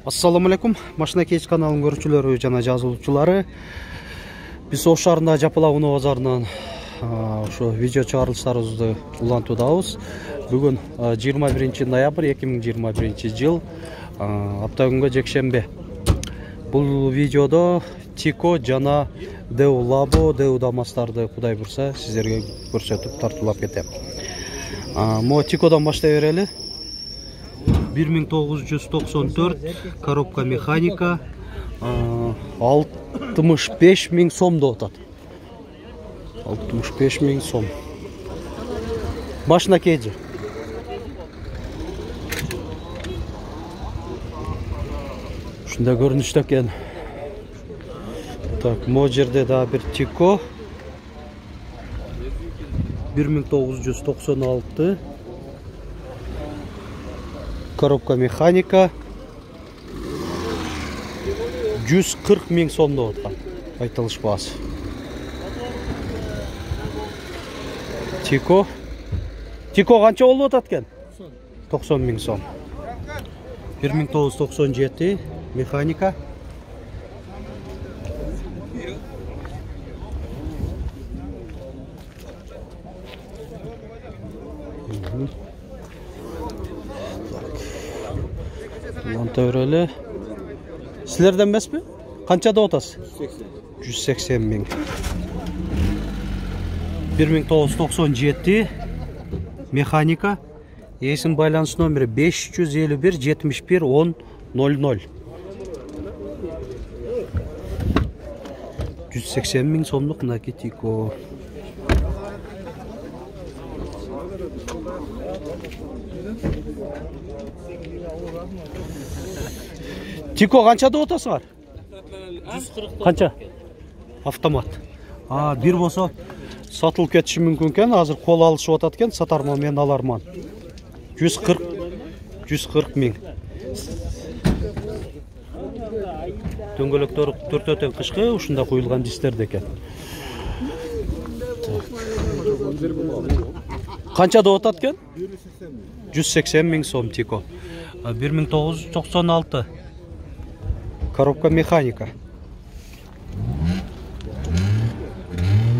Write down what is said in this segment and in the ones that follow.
Assalamu alaikum. Машина кеч каналының көрүүчүлөрү жана жазылуучулары. Биз Ош шаарында Жапалауно базарынан ошо видео чыгарылыштарыбызды улантуудабыз. Бүгүн 21 ноябрь 2021 жыл, апта күнгө жекшембе. Бул видеодо Тико жана Деу Лабо, Деу Дамастарды Кудай бурса сиздерге көрсөтүп тартуулап кетем. Мо Тикодон баштай берели. 1994 коробка механика 65 000 сомдо отат. 65 000 сом. Машина кейджи. Ушундай көрүнүштө экен. Так, мо жерде да бир Тико 1996 коробка механика 140 000 сомдо аткан. Айтылыш баасы. Тико канча болуп атат экен? 90 000 сом. 1997 механика. Монтөрелі. Сілерден емес пе? Қанчада отасы? 180 000. 1997 механика. Есім байланыс номері 551 71 10 00. 180 000 сомдық мынаки Тико. Тико қаншада отасыңар? 140. Қанша? Автомат. Бир болса сатылып кетиши мүмкүн экен. Азыр кол алышып атат экен, сатарман мен аларман. 140 000. Дөңгөлөктөрү төртөтөн кышкы, ушунда коюлган дистерде экен. Канчада отат экен? 180 000 сом Тико. 1996 коробка механика.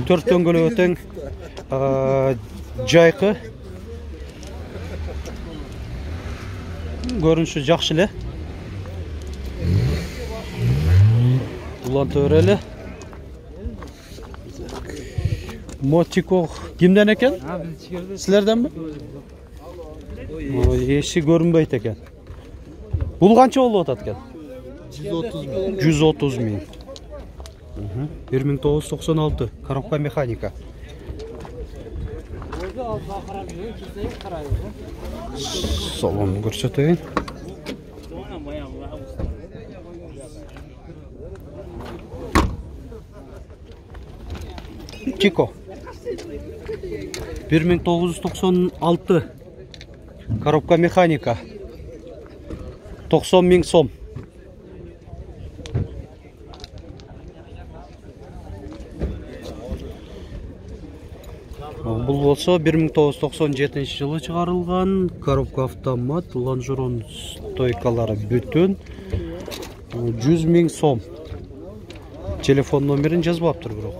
4 дөңгөлөктөн жайкы. Көрүнүшү жакшы эле. Улантып берели. Мо Тико кимден экен? Силерденби? Эши көрүнбөйт экен. Бул канча болуп атат экен? 130 000. 1996 коробка механика. Салон көрсөтөйүн. Тико 1996 коробка механика 90 000 сом. Бул болсо 1997 жылы чыгарылган коробка автомат, лонжерон стойкалары бүтүн 100 000 сом. Телефон номерин жазбаптыр бирок.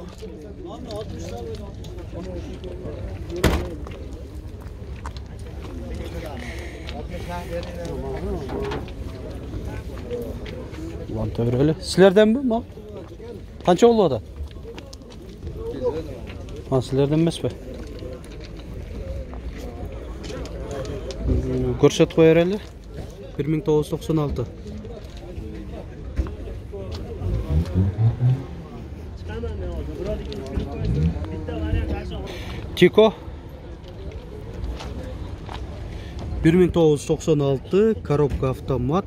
Ланта берели. Силерденби мал? Канча болуп атат? Силерден эмеспи? Көрсөтүп кое берели. 1996. Тико 1996 коробка автомат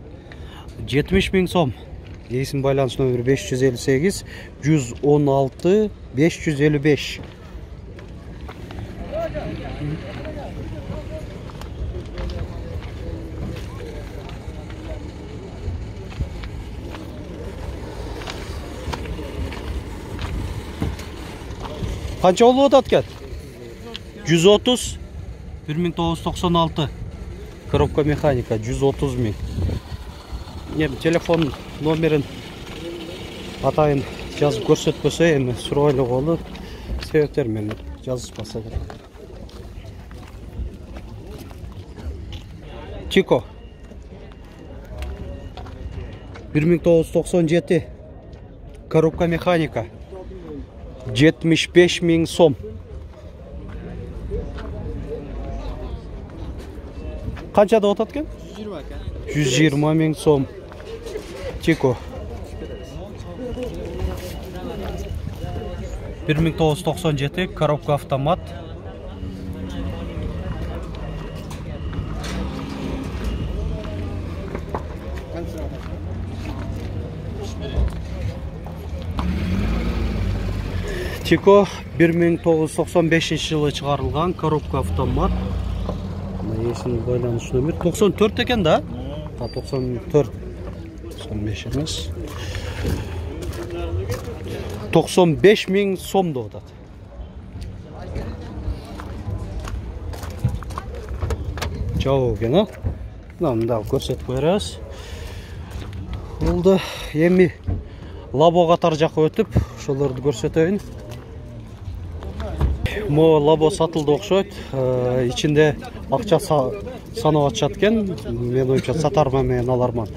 70 000 сом. Есім байланыс номері 558 116 555. Қанша болуп атат экен? 130 1996 коробка механика 130 000. телефон номерин атайын жазып көрсөтпөсө эми сурайлы болуп себептер менен жазышпаса керек. Чико 1997 коробка механика 75 000 сом. Канчада отат экен? 120 000 сом. Чико 1997 коробка автомат. Чико 1995 жылы чыгарылган коробка автомат. Есін байланыш номер 94 екен да? 94. 95 емес. 95 000 сомды отат. Жау екен, а? Мында көрсетіп береміз. Олды эми лабо катар жакка өтүп, ошолорду көрсөтөйүн. Мо лабо сатылды окшойт. Ичинде акча санап атышат экен. Мен оюмча сатарман менен аларман.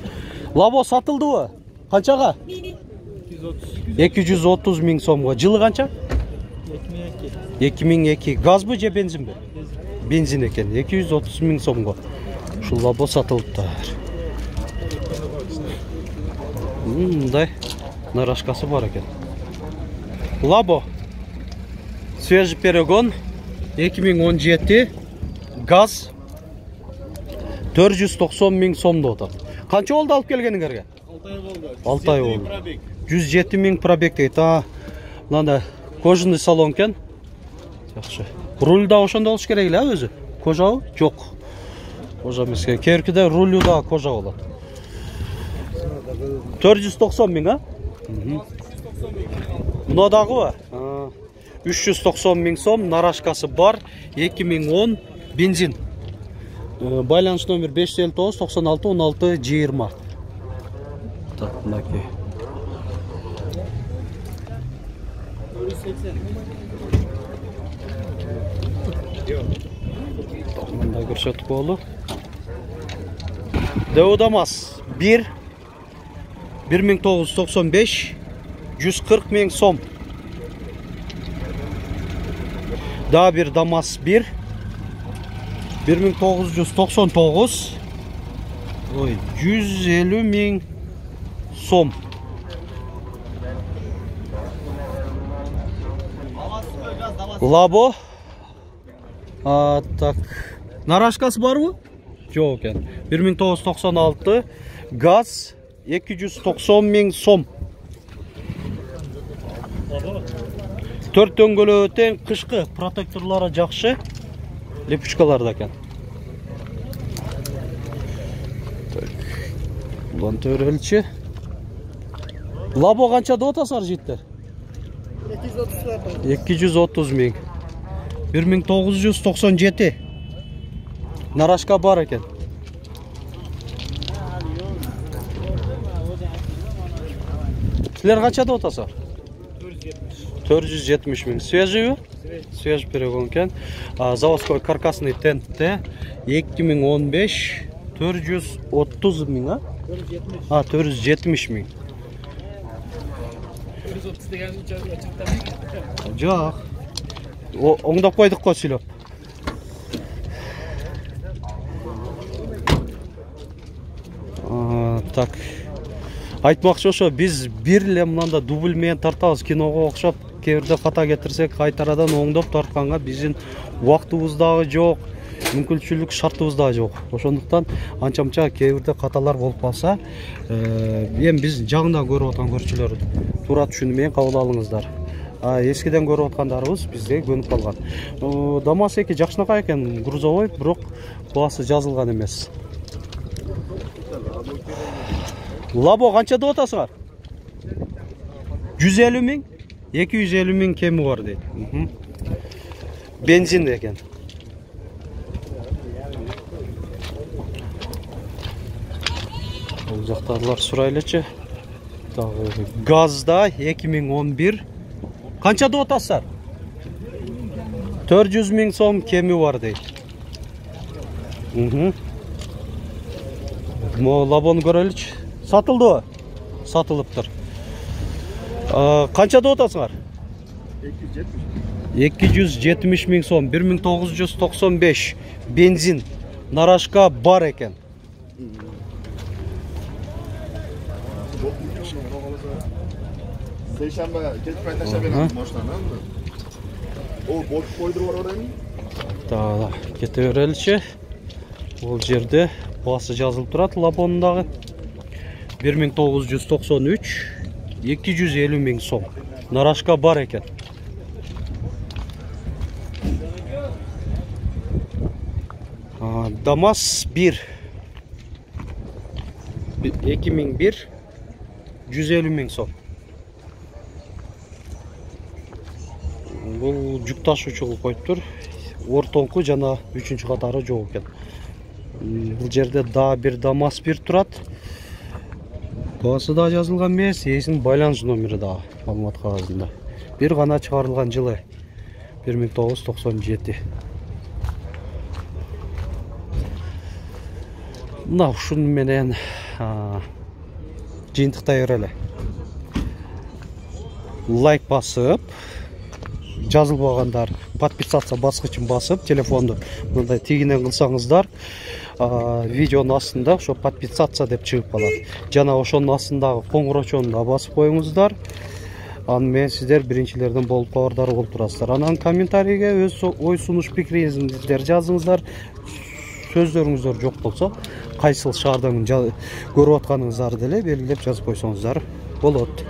Лабо сатылдыбы? Канчага? 230 000 сомго. Жылы канча? 2002. Газбы же бензинби? Бензин экен. 230 000 сомго. Ушул лабо сатылыптыр. Мындай нарашкасы бар экен. Лабо свежий перегон 2017 газ 490 000 сомдо отат. Канча болду алып келгениңерге? 6 ай болду. 107 000 пробег дейт. Мында кожаный салон экен. Жакшы. Руль да ошондо болуш керек эле өзү. Кожабы? Жок. Кожа эмес. Керкиде рулю да кожа болот. 490 000, а? Мына дагыбы? 390 000 сом, нарашкасы бар, 2010 бензин. Байланыш номер 559 96 16 20. Так, мынакей. Мында көрсөтүп болду. Деодамас 1 1995 140 000 сом. Daha bir Damas 1 1999 150 000 сом. Лабо. Так. Нарашкасы барбы? Жок экен. 1996 газ 290 000 сом. 4 дөңгөлөк тең, кышкы протекторлары жакшы. Лепучкалар да экен. Так. Булан төрөлчү. Лабо канча деп атасыңар життер? 230 000. 1997. Нарашка бар экен. Силер канча деп атасыңар? 470 000. Свежий бі? Свежий перегон екен. Заводской каркасный тентте 2015 430 000, а? 470 000. Жоқ. Оңдап қойдық қой сүйлеп. Так. Айтмақшы ошо, біз бирле мынанда дубль менен тартабыз, киного окшоп, кээ-бирде ката кетирсек, кайтарадан оңдоп тартканга биздин убактыбыз дагы жок, мүмкүнчүлүк шартыбыз дагы жок. Ошондуктан анча-мынча кээ-бирде каталар болуп калса, эми биз жагында көрүп аткан көрчүлөр туура түшүнүү менен кабыл алыңыздар. Эскиден көрүп аткандарыбыз бизге көнүп калган. Damas 2 жакшынакай экен, грузовой, бирок баасы жазылган эмес. Лабо канча деп атасыңар? 150 000, 250 000 кеми бар дейт. Бензин экен. жақтағылар сұрайлычы. Газда 2011. Қаншада отасыздар? 400 000 сом кеми бар дейді. Лабон көреліч. Сатылды о? Сатылып тұр. Қаншада отасыңар? 270 000 сом. 1995 бензин. Нарашка бар екен. Seyşembe keçmen taşabelen boşlanan mı? O boş koydurup var oraya mı? Да, кете береличи. Ол жерде басы жазылып турат лабонундагы 1993 250 000 сом. Нарашка бар екен. ДАМАЗ 1 2001 150 000 сом. Бұл жүк ташуучу кылып коюптур. Ортоңку жана 3-чү катары жок экен. Бул жерде да бир ДАМАЗ 1 турат. Басы да жазылган эмес, ээсинин байланыш номери да маалымат кагазында. Бир гана чыгарылган жылы 1997. Мына ушун менен жыйынтыктай берели. Лайк басып, жазылбагандар подписаться баскычын басып, телефонду мындай тегинен кылсаңыздар, видеонун астында ошо подписаться деп чыгып калат. Жана ошонун астындагы коңгурочону да басып коюңуздар. Аны менен сиздер биринчилерден болуп кабардар болуп турасыздар. Анан комментарийге өз ой сунуш пикириңиздер жазыңыздар. Сөздөрүңүздөр жок болсо, кайсыл шаардын көрүп атканыңыздарды деле белгилеп жазып койсоңуздар болот.